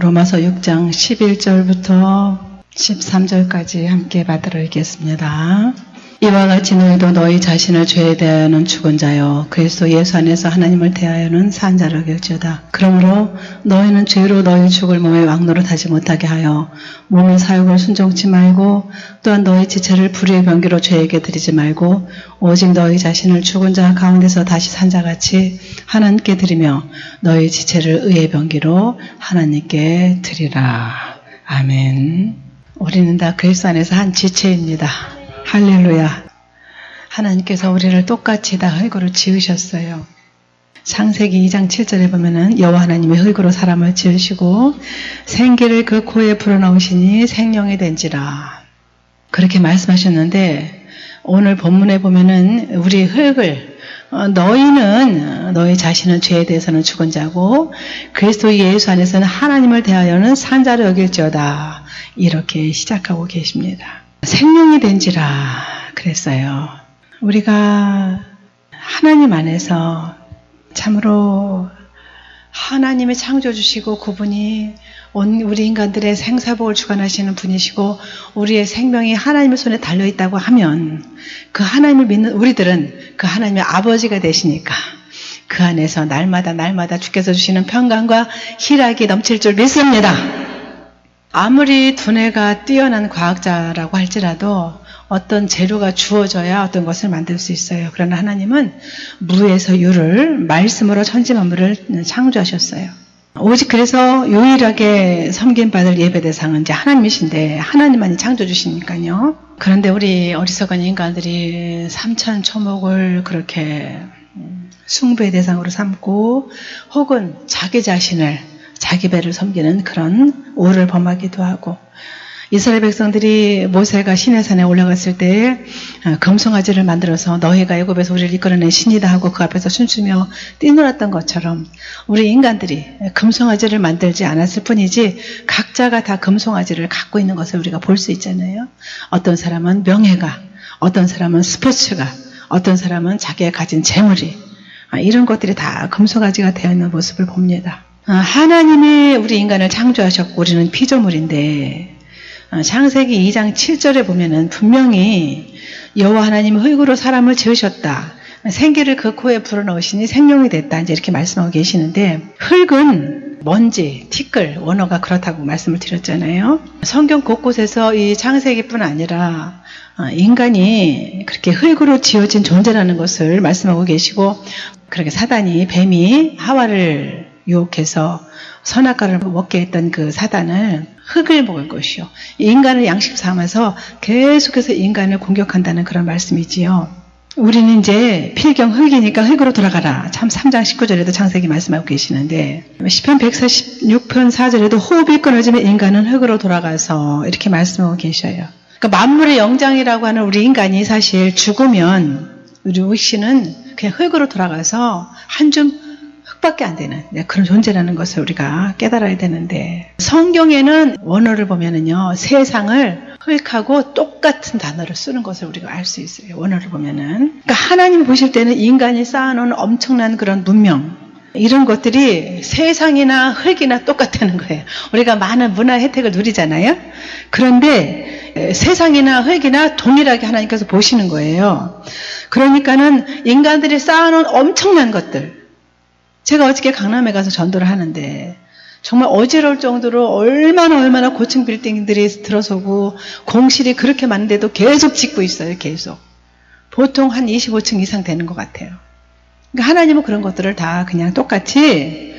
로마서 6장 11절부터 13절까지 함께 받들어 읽겠습니다. 이와 같이 너희도 너희 자신을 죄에 대하여는 죽은 자요 그리스도 예수 안에서 하나님을 대하여는 산 자로 여길지어다. 그러므로 너희는 죄로 너희 죽을 몸에 왕노릇하지 못하게 하여 몸의 사욕을 순종치 말고 또한 너희 지체를 불의의 병기로 죄에게 드리지 말고 오직 너희 자신을 죽은 자 가운데서 다시 산 자같이 하나님께 드리며 너희 지체를 의의 병기로 하나님께 드리라. 아멘. 우리는 다 그리스도 안에서 한 지체입니다. 할렐루야. 하나님께서 우리를 똑같이 다 흙으로 지으셨어요. 창세기 2장 7절에 보면은 여호와 하나님이 흙으로 사람을 지으시고 생기를 그 코에 불어넣으시니 생명이 된지라. 그렇게 말씀하셨는데 오늘 본문에 보면은 우리 흙을 너희는 너희 자신은 죄에 대해서는 죽은 자고 그리스도 예수 안에서는 하나님을 대하여는 산 자로 여길지어다. 이렇게 시작하고 계십니다. 생명이 된지라 그랬어요. 우리가 하나님 안에서 참으로 하나님이 창조주시고 그분이 우리 인간들의 생사복을 주관하시는 분이시고 우리의 생명이 하나님의 손에 달려있다고 하면 그 하나님을 믿는 우리들은 그 하나님의 아버지가 되시니까 그 안에서 날마다 주께서 주시는 평강과 희락이 넘칠 줄 믿습니다. 아무리 두뇌가 뛰어난 과학자라고 할지라도 어떤 재료가 주어져야 어떤 것을 만들 수 있어요. 그러나 하나님은 무에서 유를 말씀으로 천지 만물을 창조하셨어요. 오직 그래서 유일하게 섬김받을 예배 대상은 이제 하나님이신데 하나님만이 창조주시니까요. 그런데 우리 어리석은 인간들이 삼천초목을 그렇게 숭배의 대상으로 삼고 혹은 자기 자신을 자기 배를 섬기는 그런 오를 범하기도 하고 이스라엘 백성들이 모세가 시내산에 올라갔을 때 금송아지를 만들어서 너희가 애굽에서 우리를 이끌어낸 신이다 하고 그 앞에서 춤추며 뛰놀았던 것처럼 우리 인간들이 금송아지를 만들지 않았을 뿐이지 각자가 다 금송아지를 갖고 있는 것을 우리가 볼 수 있잖아요. 어떤 사람은 명예가, 어떤 사람은 스포츠가, 어떤 사람은 자기가 가진 재물이 이런 것들이 다 금송아지가 되어 있는 모습을 봅니다. 하나님이 우리 인간을 창조하셨고 우리는 피조물인데 창세기 2장 7절에 보면은 분명히 여호와 하나님이 흙으로 사람을 지으셨다. 생기를 그 코에 불어넣으시니 생명이 됐다. 이제 이렇게 말씀하고 계시는데 흙은 먼지, 티끌, 원어가 그렇다고 말씀을 드렸잖아요. 성경 곳곳에서 이 창세기뿐 아니라 인간이 그렇게 흙으로 지어진 존재라는 것을 말씀하고 계시고 그렇게 사단이 뱀이 하와를 유혹해서 선악과를 먹게 했던 그 사단을 흙을 먹을 것이요. 인간을 양식 삼아서 계속해서 인간을 공격한다는 그런 말씀이지요. 우리는 이제 필경 흙이니까 흙으로 돌아가라. 참 3장 19절에도 창세기 말씀하고 계시는데 시편 146편 4절에도 호흡이 끊어지면 인간은 흙으로 돌아가서 이렇게 말씀하고 계셔요. 그러니까 만물의 영장이라고 하는 우리 인간이 사실 죽으면 우리 의식은 그냥 흙으로 돌아가서 한 줌 흙밖에 안 되는 그런 존재라는 것을 우리가 깨달아야 되는데 성경에는 원어를 보면은요 세상을 흙하고 똑같은 단어를 쓰는 것을 우리가 알 수 있어요. 원어를 보면은 그러니까 하나님 보실 때는 인간이 쌓아놓은 엄청난 그런 문명 이런 것들이 세상이나 흙이나 똑같다는 거예요. 우리가 많은 문화 혜택을 누리잖아요. 그런데 세상이나 흙이나 동일하게 하나님께서 보시는 거예요. 그러니까는 인간들이 쌓아놓은 엄청난 것들 제가 어저께 강남에 가서 전도를 하는데 정말 어지러울 정도로 얼마나 고층 빌딩들이 들어서고 공실이 그렇게 많은데도 계속 짓고 있어요. 계속. 보통 한 25층 이상 되는 것 같아요. 그러니까 하나님은 그런 것들을 다 그냥 똑같이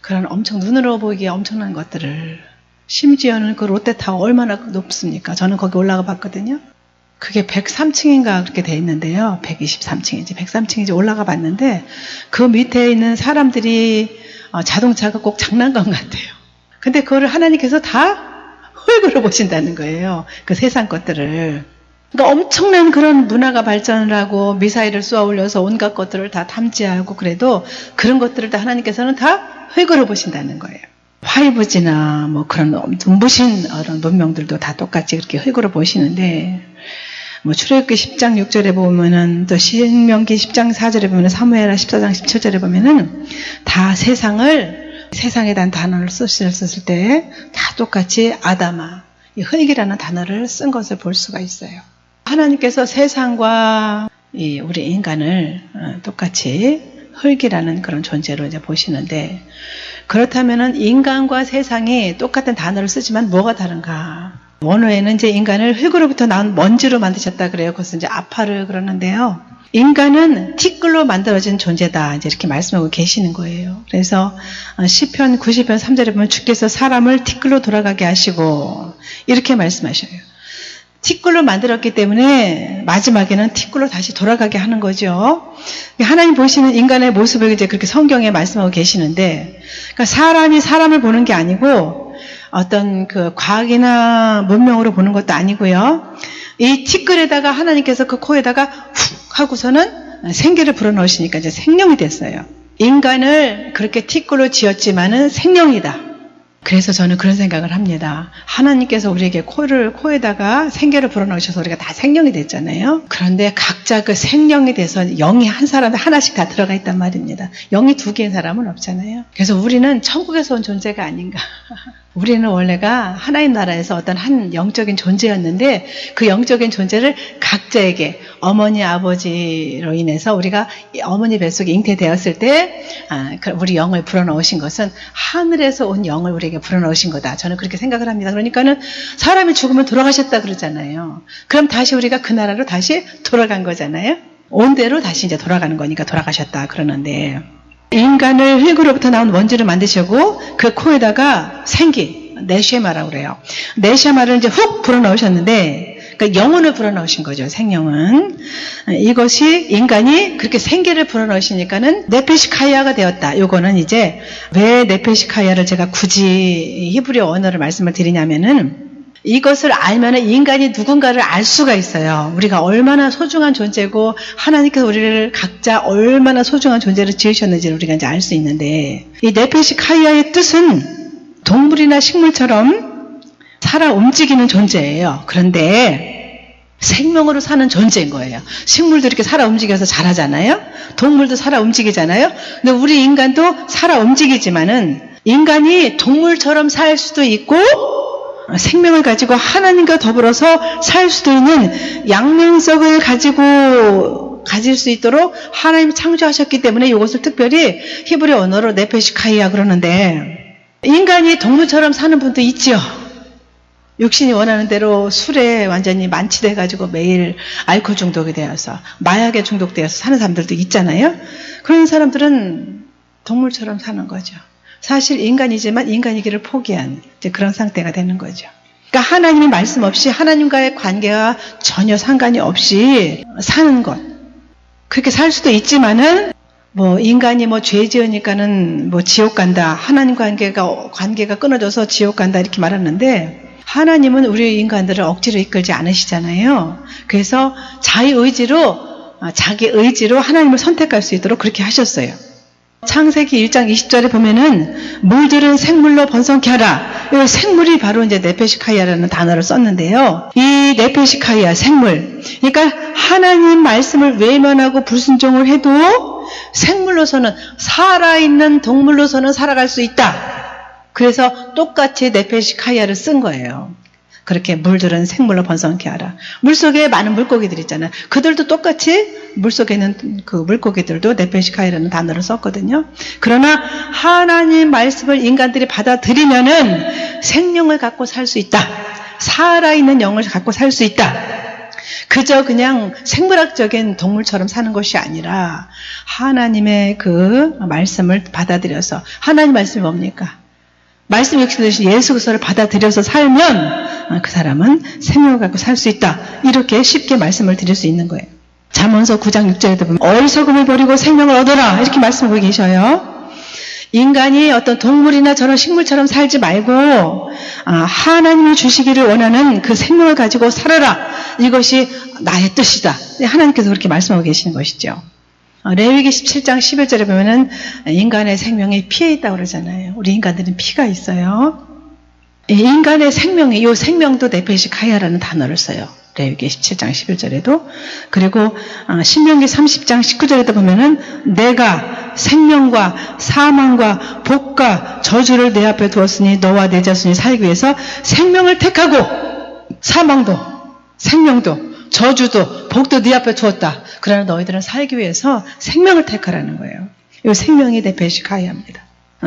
그런 엄청 눈으로 보기에 엄청난 것들을 심지어는 그 롯데타워 얼마나 높습니까? 저는 거기 올라가 봤거든요. 그게 103층인가 그렇게 돼 있는데요. 123층인지 103층인지 올라가 봤는데 그 밑에 있는 사람들이 자동차가 꼭 장난감 같아요. 근데 그거를 하나님께서 다 흙으로 보신다는 거예요. 그 세상 것들을. 그러니까 엄청난 그런 문화가 발전을 하고 미사일을 쏘아 올려서 온갖 것들을 다 탐지하고 그래도 그런 것들을 다 하나님께서는 다 흙으로 보신다는 거예요. 5G나 뭐 그런 눈부신 그런 문명들도 다 똑같이 그렇게 흙으로 보시는데 뭐 출애굽기 10장 6절에 보면은 또 신명기 10장 4절에 보면은 사무엘하 14장 17절에 보면은 다 세상을 세상에 대한 단어를 쓰셨을 때 다 똑같이 아담아, 이 흙이라는 단어를 쓴 것을 볼 수가 있어요. 하나님께서 세상과 우리 인간을 똑같이 흙이라는 그런 존재로 이제 보시는데, 그렇다면은 인간과 세상이 똑같은 단어를 쓰지만 뭐가 다른가? 원어에는 이제 인간을 흙으로부터 나온 먼지로 만드셨다 그래요. 그것은 이제 아파를 그러는데요. 인간은 티끌로 만들어진 존재다, 이제 이렇게 말씀하고 계시는 거예요. 그래서 시편 90편 3절에 보면 주께서 사람을 티끌로 돌아가게 하시고 이렇게 말씀하셔요. 티끌로 만들었기 때문에 마지막에는 티끌로 다시 돌아가게 하는 거죠. 하나님 보시는 인간의 모습을 이제 그렇게 성경에 말씀하고 계시는데, 그러니까 사람이 사람을 보는 게 아니고 어떤 그 과학이나 문명으로 보는 것도 아니고요. 이 티끌에다가 하나님께서 그 코에다가 훅 하고서는 생기를 불어넣으시니까 이제 생명이 됐어요. 인간을 그렇게 티끌로 지었지만은 생명이다. 그래서 저는 그런 생각을 합니다. 하나님께서 우리에게 코에다가 생기를 불어넣으셔서 우리가 다 생명이 됐잖아요. 그런데 각자 그 생명이 돼서 영이 한 사람에 하나씩 다 들어가 있단 말입니다. 영이 두 개인 사람은 없잖아요. 그래서 우리는 천국에서 온 존재가 아닌가. 우리는 원래가 하나님 나라에서 어떤 한 영적인 존재였는데, 그 영적인 존재를 각자에게 어머니 아버지로 인해서 우리가 어머니 뱃속에 잉태되었을 때 우리 영을 불어넣으신 것은 하늘에서 온 영을 우리에게 불어넣으신 거다. 저는 그렇게 생각을 합니다. 그러니까는 사람이 죽으면 돌아가셨다 그러잖아요. 그럼 다시 우리가 그 나라로 다시 돌아간 거잖아요. 온 대로 다시 이제 돌아가는 거니까 돌아가셨다 그러는데, 인간을 흙으로부터 나온 먼지를 만드시고 그 코에다가 생기, 네쉐마라고 그래요. 네쉐마를 이제 훅 불어넣으셨는데, 그러니까 영혼을 불어넣으신 거죠. 생명은. 이것이 인간이 그렇게 생기를 불어넣으시니까는 네페시카이아가 되었다. 요거는 이제 왜 네페시카이아를 제가 굳이 히브리어 언어를 말씀을 드리냐면은, 이것을 알면은 인간이 누군가를 알 수가 있어요. 우리가 얼마나 소중한 존재고 하나님께서 우리를 각자 얼마나 소중한 존재를 지으셨는지를 우리가 이제 알 수 있는데, 이 네페시카이아의 뜻은 동물이나 식물처럼 살아 움직이는 존재예요. 그런데 생명으로 사는 존재인 거예요. 식물도 이렇게 살아 움직여서 자라잖아요. 동물도 살아 움직이잖아요. 근데 우리 인간도 살아 움직이지만은, 인간이 동물처럼 살 수도 있고 생명을 가지고 하나님과 더불어서 살 수도 있는 양면성을 가질 수 있도록 하나님이 창조하셨기 때문에 이것을 특별히 히브리 언어로 네페시카이아 그러는데, 인간이 동물처럼 사는 분도 있지요. 육신이 원하는 대로 술에 완전히 만취돼가지고 매일 알코올 중독이 되어서 마약에 중독되어서 사는 사람들도 있잖아요. 그런 사람들은 동물처럼 사는 거죠. 사실 인간이지만 인간이기를 포기한 이제 그런 상태가 되는 거죠. 그러니까 하나님의 말씀 없이 하나님과의 관계와 전혀 상관이 없이 사는 것. 그렇게 살 수도 있지만은 인간이 죄 지으니까는 지옥 간다. 하나님 관계가 끊어져서 지옥 간다 이렇게 말하는데, 하나님은 우리 인간들을 억지로 이끌지 않으시잖아요. 그래서 자기 의지로 하나님을 선택할 수 있도록 그렇게 하셨어요. 창세기 1장 20절에 보면은 물들은 생물로 번성케 하라. 이 생물이 바로 이제 네페시카이아라는 단어를 썼는데요. 이 네페시카이아 생물, 그러니까 하나님 말씀을 외면하고 불순종을 해도 생물로서는, 살아있는 동물로서는 살아갈 수 있다. 그래서 똑같이 네페시카이아를 쓴 거예요. 그렇게 물들은 생물로 번성케 하라. 물속에 많은 물고기들 있잖아요. 그들도 똑같이 물속에 있는 그 물고기들도 네페시카이라는 단어를 썼거든요. 그러나 하나님 말씀을 인간들이 받아들이면은 생명을 갖고 살 수 있다. 살아있는 영을 갖고 살 수 있다. 그저 그냥 생물학적인 동물처럼 사는 것이 아니라 하나님의 그 말씀을 받아들여서, 하나님 말씀이 뭡니까? 말씀 역시 예수 그리스도를 받아들여서 살면 그 사람은 생명을 갖고 살 수 있다. 이렇게 쉽게 말씀을 드릴 수 있는 거예요. 잠언서 9장 6절에도 보면 어리석음을 버리고 생명을 얻어라 이렇게 말씀하고 계셔요. 인간이 어떤 동물이나 저런 식물처럼 살지 말고 하나님이 주시기를 원하는 그 생명을 가지고 살아라. 이것이 나의 뜻이다. 하나님께서 그렇게 말씀하고 계시는 것이죠. 레위기 17장 11절에 보면은 인간의 생명이 피에 있다고 그러잖아요. 우리 인간들은 피가 있어요. 인간의 생명이, 이 생명도 네페시카이아라는 단어를 써요. 레위기 17장 11절에도. 그리고 신명기 30장 19절에도 보면은 내가 생명과 사망과 복과 저주를 내 앞에 두었으니 너와 내 자손이 살기 위해서 생명을 택하고 사망도 생명도 저주도 복도 네 앞에 두었다. 그러나 너희들은 살기 위해서 생명을 택하라는 거예요. 이 생명이 내 베시카이아입니다.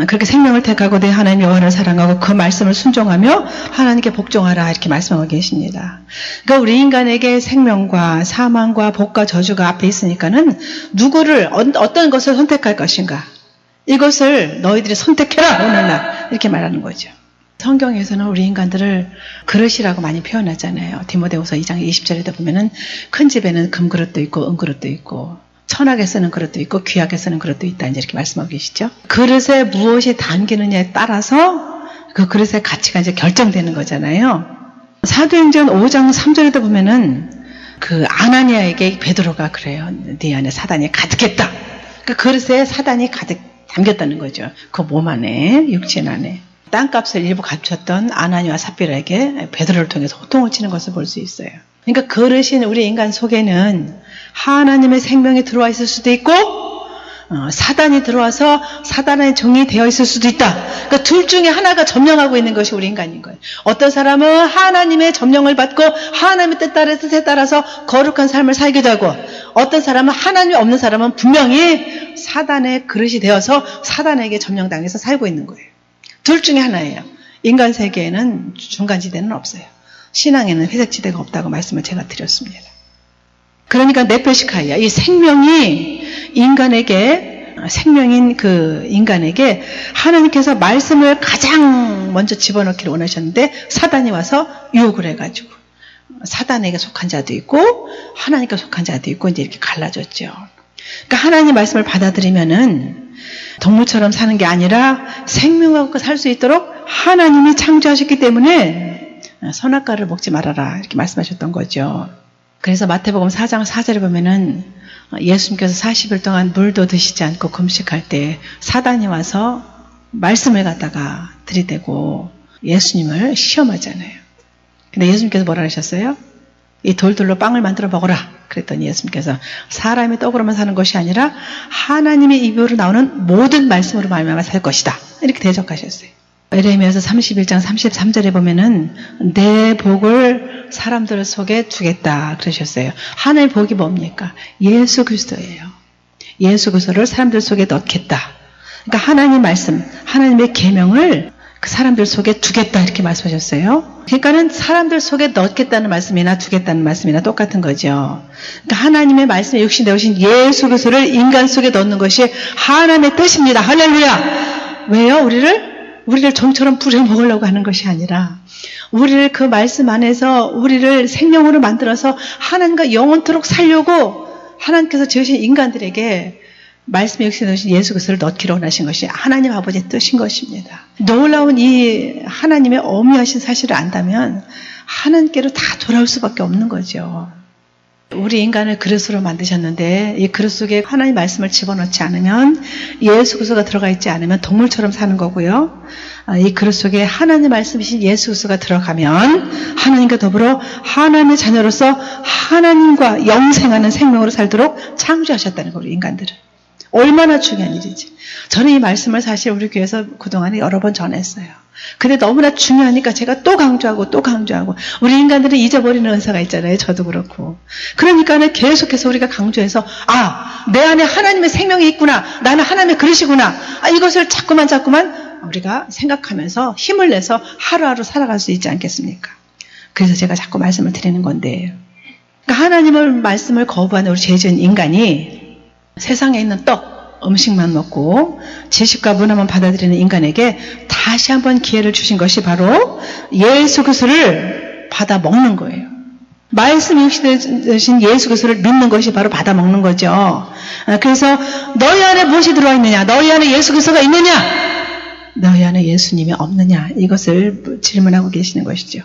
그렇게 생명을 택하고 내 하나님 여호와를 사랑하고 그 말씀을 순종하며 하나님께 복종하라 이렇게 말씀하고 계십니다. 그러니까 우리 인간에게 생명과 사망과 복과 저주가 앞에 있으니까는 누구를 어떤 것을 선택할 것인가 이것을 너희들이 선택해라 오늘날 이렇게 말하는 거죠. 성경에서는 우리 인간들을 그릇이라고 많이 표현하잖아요. 디모데후서 2장 20절에도 보면은 큰 집에는 금그릇도 있고 은그릇도 있고 천하게 쓰는 그릇도 있고 귀하게 쓰는 그릇도 있다 이렇게 말씀하고 계시죠. 그릇에 무엇이 담기느냐에 따라서 그 그릇의 가치가 이제 결정되는 거잖아요. 사도행전 5장 3절에도 보면은 그 아나니아에게 베드로가 그래요. 네 안에 사단이 가득했다. 그 그릇에 사단이 가득 담겼다는 거죠. 그 몸 안에 육신 안에. 땅값을 일부 갖췄던 아나니아와 삽비라에게 베드로를 통해서 호통을 치는 것을 볼 수 있어요. 그러니까 그릇인 우리 인간 속에는 하나님의 생명이 들어와 있을 수도 있고 사단이 들어와서 사단의 종이 되어 있을 수도 있다. 그러니까 둘 중에 하나가 점령하고 있는 것이 우리 인간인 거예요. 어떤 사람은 하나님의 점령을 받고 하나님의 뜻에 따라서 거룩한 삶을 살기도 하고 어떤 사람은 하나님이 없는 사람은 분명히 사단의 그릇이 되어서 사단에게 점령당해서 살고 있는 거예요. 둘 중에 하나예요. 인간 세계에는 중간지대는 없어요. 신앙에는 회색지대가 없다고 말씀을 제가 드렸습니다. 그러니까 네페시카이아, 이 생명이 생명인 그 인간에게 하나님께서 말씀을 가장 먼저 집어넣기를 원하셨는데 사단이 와서 유혹을 해가지고 사단에게 속한 자도 있고 하나님께 속한 자도 있고 이제 이렇게 갈라졌죠. 그러니까 하나님 말씀을 받아들이면은 동물처럼 사는 게 아니라 생명하고 살 수 있도록 하나님이 창조하셨기 때문에 선악과를 먹지 말아라 이렇게 말씀하셨던 거죠. 그래서 마태복음 4장 4절에 보면은 예수님께서 40일 동안 물도 드시지 않고 금식할 때 사단이 와서 말씀을 갖다가 들이대고 예수님을 시험하잖아요. 근데 예수님께서 뭐라 하셨어요? 이 돌들로 빵을 만들어 먹어라. 그랬더니 예수님께서 사람이 떡으로만 사는 것이 아니라 하나님의 입으로 나오는 모든 말씀으로 말미암아 살 것이다. 이렇게 대적하셨어요. 에레미야서 31장 33절에 보면은 내 복을 사람들 속에 두겠다 그러셨어요. 하나님의 복이 뭡니까? 예수 그리스도예요. 예수 그리스도를 사람들 속에 넣겠다. 그러니까 하나님 말씀, 하나님의 계명을 그 사람들 속에 두겠다 이렇게 말씀하셨어요. 그러니까는 사람들 속에 넣겠다는 말씀이나 두겠다는 말씀이나 똑같은 거죠. 그러니까 하나님의 말씀에 육신 되오신 예수 그리스도를 인간 속에 넣는 것이 하나님의 뜻입니다. 할렐루야. 왜요? 우리를 종처럼 부려먹으려고 하는 것이 아니라 우리를 그 말씀 안에서 우리를 생명으로 만들어서 하나님과 영원토록 살려고 하나님께서 지으신 인간들에게 말씀에 육신되신 예수 그리스도를 넣기로 원하신 것이 하나님 아버지의 뜻인 것입니다. 놀라운 이 하나님의 어미하신 사실을 안다면 하나님께로 다 돌아올 수밖에 없는 거죠. 우리 인간을 그릇으로 만드셨는데 이 그릇 속에 하나님 말씀을 집어넣지 않으면 예수 그리스도가 들어가 있지 않으면 동물처럼 사는 거고요. 이 그릇 속에 하나님 말씀이신 예수 그리스도가 들어가면 하나님과 더불어 하나님의 자녀로서 하나님과 영생하는 생명으로 살도록 창조하셨다는 거예요. 인간들을. 얼마나 중요한 일이지. 저는 이 말씀을 사실 우리 교회에서 그동안에 여러 번 전했어요. 근데 너무나 중요하니까 제가 또 강조하고 우리 인간들은 잊어버리는 은사가 있잖아요. 저도 그렇고. 그러니까는 계속해서 우리가 강조해서 내 안에 하나님의 생명이 있구나. 나는 하나님의 그릇이구나. 이것을 자꾸만 우리가 생각하면서 힘을 내서 하루하루 살아갈 수 있지 않겠습니까? 그래서 제가 자꾸 말씀을 드리는 건데 그러니까 하나님의 말씀을 거부하는 우리 죄 지은 인간이 세상에 있는 음식만 먹고 지식과 문화만 받아들이는 인간에게 다시 한번 기회를 주신 것이 바로 예수 그리스도를 받아 먹는 거예요. 말씀이 육신되신 예수 그리스도를 믿는 것이 바로 받아 먹는 거죠. 그래서 너희 안에 무엇이 들어와 있느냐? 너희 안에 예수 그리스도가 있느냐? 너희 안에 예수님이 없느냐? 이것을 질문하고 계시는 것이죠.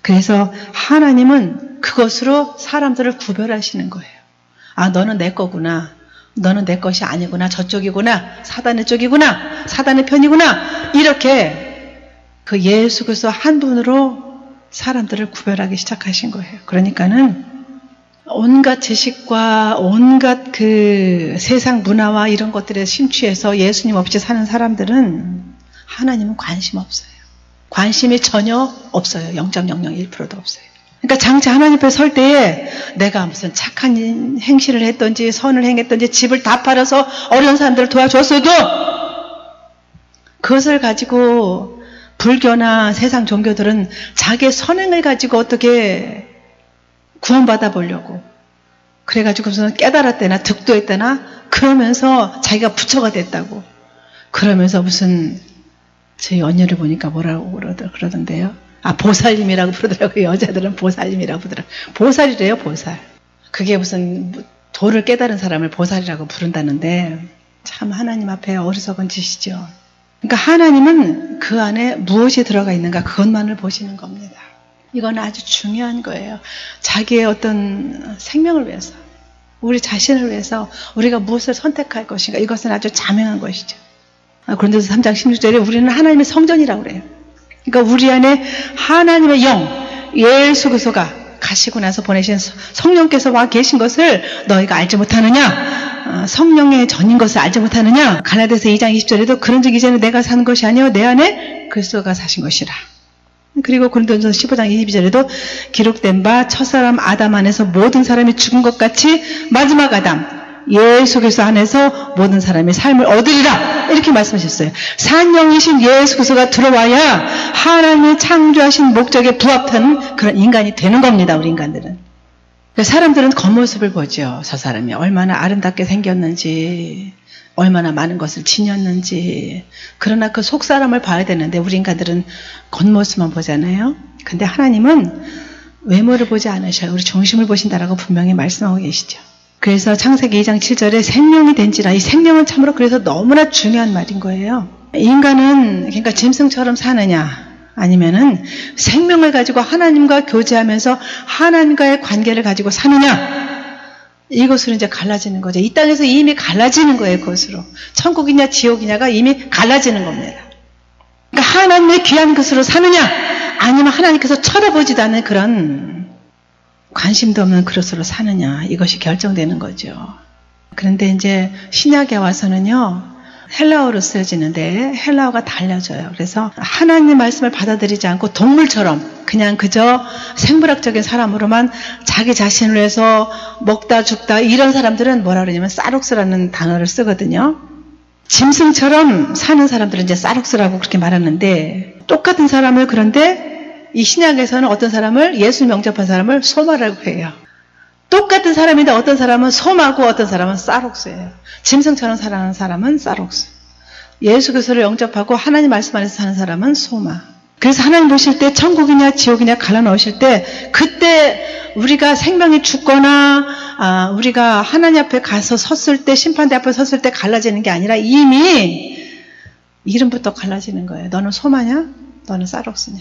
그래서 하나님은 그것으로 사람들을 구별하시는 거예요. 너는 내 거구나. 너는 내 것이 아니구나. 저쪽이구나. 사단의 쪽이구나. 사단의 편이구나. 이렇게 그 예수 그리스도 한 분으로 사람들을 구별하기 시작하신 거예요. 그러니까는 온갖 지식과 온갖 그 세상 문화와 이런 것들에 심취해서 예수님 없이 사는 사람들은 하나님은 관심 없어요. 관심이 전혀 없어요. 0.001%도 없어요. 그러니까 장차 하나님 앞에 설 때에 내가 무슨 착한 행실을 했던지 선을 행했던지 집을 다 팔아서 어려운 사람들을 도와줬어도 그것을 가지고 불교나 세상 종교들은 자기의 선행을 가지고 어떻게 구원받아 보려고 그래가지고 무슨 깨달았대나 득도했대나 그러면서 자기가 부처가 됐다고 그러면서 무슨 저희 언니를 보니까 뭐라고 그러던데요. 보살님이라고 부르더라고요. 여자들은 보살님이라고 부르더라고요. 보살이래요, 보살. 그게 무슨 도를 깨달은 사람을 보살이라고 부른다는데 참 하나님 앞에 어리석은 짓이죠. 그러니까 하나님은 그 안에 무엇이 들어가 있는가 그것만을 보시는 겁니다. 이건 아주 중요한 거예요. 자기의 어떤 생명을 위해서, 우리 자신을 위해서 우리가 무엇을 선택할 것인가 이것은 아주 자명한 것이죠. 고린도서 3장 16절에 우리는 하나님의 성전이라고 그래요. 그러니까 우리 안에 하나님의 영, 예수 그리스도가 가시고 나서 보내신 성령께서 와 계신 것을 너희가 알지 못하느냐? 성령의 전인 것을 알지 못하느냐? 갈라디아서 2장 20절에도 그런즉 이제는 내가 사는 것이 아니요 내 안에 그리스도가 사신 것이라. 그리고 고린도전서 15장 22절에도 기록된 바 첫사람 아담 안에서 모든 사람이 죽은 것 같이 마지막 아담 예수 그리스도 안에서 모든 사람이 삶을 얻으리라 이렇게 말씀하셨어요. 산영이신 예수 그리스도가 들어와야 하나님의 창조하신 목적에 부합하는 그런 인간이 되는 겁니다. 우리 인간들은. 사람들은 겉모습을 보죠. 저 사람이 얼마나 아름답게 생겼는지 얼마나 많은 것을 지녔는지. 그러나 그 속사람을 봐야 되는데 우리 인간들은 겉모습만 보잖아요. 근데 하나님은 외모를 보지 않으셔요. 우리 중심을 보신다라고 분명히 말씀하고 계시죠. 그래서 창세기 2장 7절에 생명이 된지라. 이 생명은 참으로 그래서 너무나 중요한 말인 거예요. 인간은 그러니까 짐승처럼 사느냐 아니면은 생명을 가지고 하나님과 교제하면서 하나님과의 관계를 가지고 사느냐 이것으로 이제 갈라지는 거죠. 이 땅에서 이미 갈라지는 거예요. 그것으로. 천국이냐 지옥이냐가 이미 갈라지는 겁니다. 그러니까 하나님의 귀한 것으로 사느냐 아니면 하나님께서 쳐다보지도 않는 그런 관심도 없는 그릇으로 사느냐 이것이 결정되는 거죠. 그런데 이제 신약에 와서는요 헬라어로 쓰여지는데 헬라어가 달라져요. 그래서 하나님의 말씀을 받아들이지 않고 동물처럼 그냥 그저 생물학적인 사람으로만 자기 자신을 위해서 먹다 죽다 이런 사람들은 뭐라 그러냐면 사룩스라는 단어를 쓰거든요. 짐승처럼 사는 사람들은 이제 사룩스라고 그렇게 말하는데 똑같은 사람을 그런데 이 신약에서는 어떤 사람을 예수님 영접한 사람을 소마라고 해요. 똑같은 사람인데 어떤 사람은 소마고 어떤 사람은 사룩스예요. 짐승처럼 살아가는 사람은 사룩스. 예수 그리스도를 영접하고 하나님 말씀 안에서 사는 사람은 소마. 그래서 하나님 보실 때 천국이냐 지옥이냐 갈라놓으실 때 그때 우리가 생명이 죽거나 우리가 하나님 앞에 가서 섰을 때 심판대 앞에 섰을 때 갈라지는 게 아니라 이미 이름부터 갈라지는 거예요. 너는 소마냐? 너는 사룩스냐?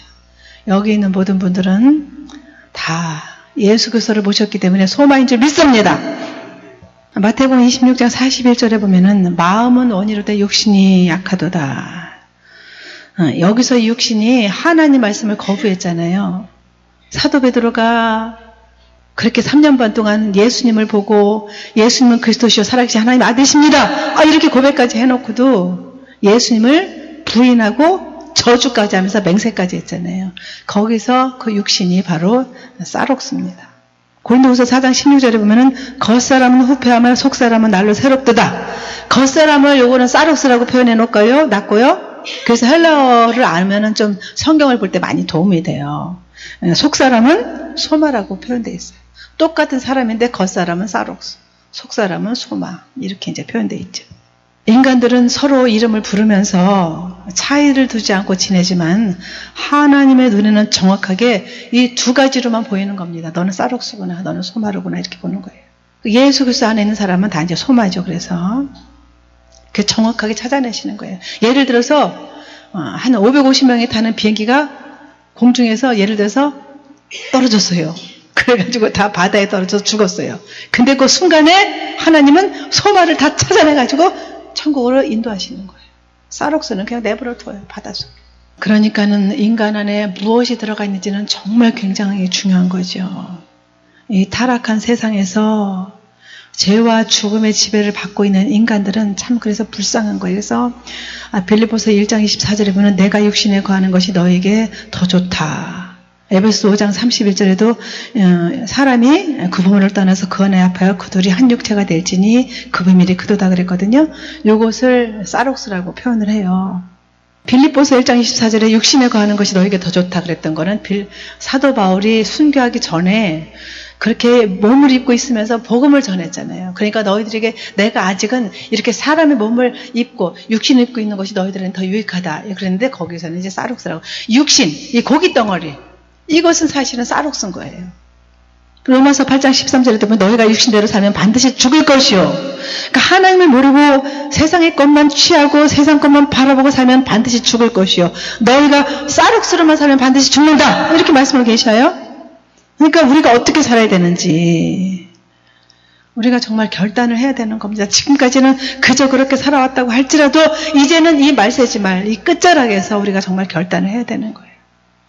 여기 있는 모든 분들은 다 예수 그리스도를 모셨기 때문에 소마인 줄 믿습니다. 마태복음 26장 41절에 보면은 마음은 원이로되 육신이 약하도다. 여기서 이 육신이 하나님 말씀을 거부했잖아요. 사도 베드로가 그렇게 3년 반 동안 예수님을 보고 예수님은 그리스도시요 살아계신 하나님 아들이십니다. 이렇게 고백까지 해놓고도 예수님을 부인하고 저주까지 하면서 맹세까지 했잖아요. 거기서 그 육신이 바로 사룩스입니다. 고린도후서 4장 16절에 보면은 겉사람은 후패하며 속사람은 날로 새롭도다. 겉사람을 요거는 사룩스라고 표현해 놓을까요? 놨고요. 그래서 헬라어를 알면은 좀 성경을 볼 때 많이 도움이 돼요. 속사람은 소마라고 표현되어 있어요. 똑같은 사람인데 겉사람은 사룩스, 속사람은 소마 이렇게 이제 표현되어 있죠. 인간들은 서로 이름을 부르면서 차이를 두지 않고 지내지만 하나님의 눈에는 정확하게 이 두 가지로만 보이는 겁니다. 너는 사룩스구나, 너는 소마르구나 이렇게 보는 거예요. 예수 그리스도 안에 있는 사람은 다 이제 소마죠. 그래서 그 정확하게 찾아내시는 거예요. 예를 들어서 한 550명이 타는 비행기가 공중에서 예를 들어서 떨어졌어요. 그래가지고 다 바다에 떨어져서 죽었어요. 근데 그 순간에 하나님은 소마를 다 찾아내가지고 천국으로 인도하시는 거예요. 사룩스는 그냥 내버려 둬요. 바닷속에. 그러니까는 인간 안에 무엇이 들어가 있는지는 정말 굉장히 중요한 거죠. 이 타락한 세상에서 죄와 죽음의 지배를 받고 있는 인간들은 참 그래서 불쌍한 거예요. 그래서 빌립보서 1장 24절에 보면 내가 육신에 거하는 것이 너에게 더 좋다. 에베소 5장 31절에도 사람이 그 부모를 떠나서 그 안에 합하여 그들이 한 육체가 될지니 그 비밀이 그도다 그랬거든요. 이것을 사록스라고 표현을 해요. 빌립보서 1장 24절에 육신에 거하는 것이 너에게 더 좋다 그랬던 거는 사도 바울이 순교하기 전에 그렇게 몸을 입고 있으면서 복음을 전했잖아요. 그러니까 너희들에게 내가 아직은 이렇게 사람의 몸을 입고 육신을 입고 있는 것이 너희들은 더 유익하다. 그랬는데 거기서는 이제 사록스라고 육신, 이 고기 덩어리 이것은 사실은 사록스인 거예요. 로마서 8장 13절에 보면 너희가 육신대로 살면 반드시 죽을 것이요. 그러니까 하나님을 모르고 세상의 것만 취하고 세상 것만 바라보고 살면 반드시 죽을 것이요. 너희가 사록스로만 살면 반드시 죽는다. 이렇게 말씀을 계셔요. 그러니까 우리가 어떻게 살아야 되는지 우리가 정말 결단을 해야 되는 겁니다. 지금까지는 그저 그렇게 살아왔다고 할지라도 이제는 이 말세지말, 이 끝자락에서 우리가 정말 결단을 해야 되는 거예요.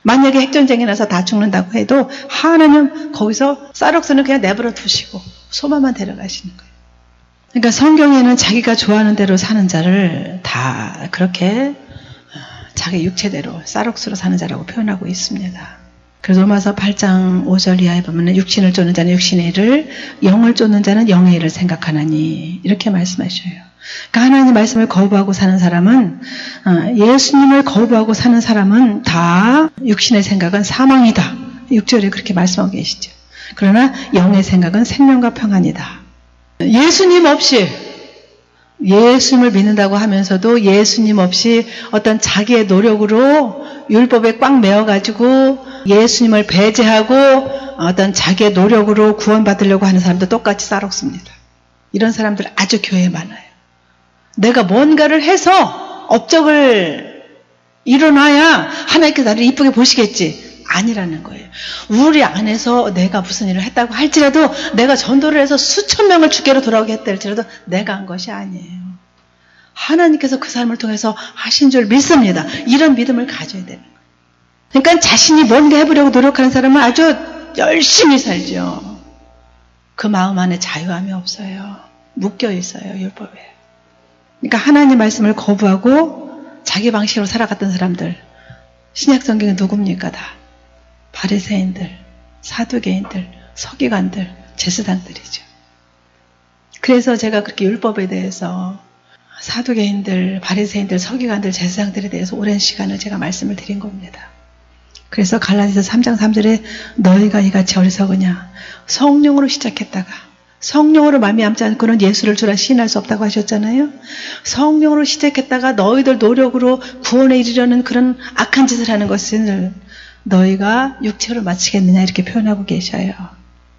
만약에 핵전쟁이 나서 다 죽는다고 해도 하나님 거기서 사록스는 그냥 내버려 두시고 소마만 데려가시는 거예요. 그러니까 성경에는 자기가 좋아하는 대로 사는 자를 다 그렇게 자기 육체대로 사록스로 사는 자라고 표현하고 있습니다. 그래서 로마서 8장 5절 이하에 보면 육신을 쫓는 자는 육신의 일을, 영을 쫓는 자는 영의 일을 생각하나니 이렇게 말씀하셔요. 그러니까 하나님의 말씀을 거부하고 사는 사람은, 예수님을 거부하고 사는 사람은 다 육신의 생각은 사망이다. 6절에 그렇게 말씀하고 계시죠. 그러나 영의 생각은 생명과 평안이다. 예수님 없이 예수님을 믿는다고 하면서도 예수님 없이 어떤 자기의 노력으로 율법에 꽉 매어가지고 예수님을 배제하고 어떤 자기의 노력으로 구원받으려고 하는 사람도 똑같이 사록습니다. 이런 사람들 아주 교회에 많아요. 내가 뭔가를 해서 업적을 이뤄놔야 하나님께서 나를 이쁘게 보시겠지. 아니라는 거예요. 우리 안에서 내가 무슨 일을 했다고 할지라도 내가 전도를 해서 수천 명을 주께로 돌아오게 했다 할지라도 내가 한 것이 아니에요. 하나님께서 그 사람을 통해서 하신 줄 믿습니다. 이런 믿음을 가져야 되는 거예요. 그러니까 자신이 뭔가 해보려고 노력하는 사람은 아주 열심히 살죠. 그 마음 안에 자유함이 없어요. 묶여 있어요. 율법에. 그러니까 하나님 말씀을 거부하고 자기 방식으로 살아갔던 사람들, 신약 성경은 누굽니까? 다 바리새인들, 사두개인들, 서기관들, 제사장들이죠. 그래서 제가 그렇게 율법에 대해서 사두개인들, 바리새인들, 서기관들, 제사장들에 대해서 오랜 시간을 제가 말씀을 드린 겁니다. 그래서 갈라디아서 3장 3절에 너희가 이같이 어리석으냐, 성령으로 시작했다가 성령으로 말미암지 않고는 예수를 주라 시인할 수 없다고 하셨잖아요. 성령으로 시작했다가 너희들 노력으로 구원에 이르려는 그런 악한 짓을 하는 것을 너희가 육체로 마치겠느냐 이렇게 표현하고 계셔요.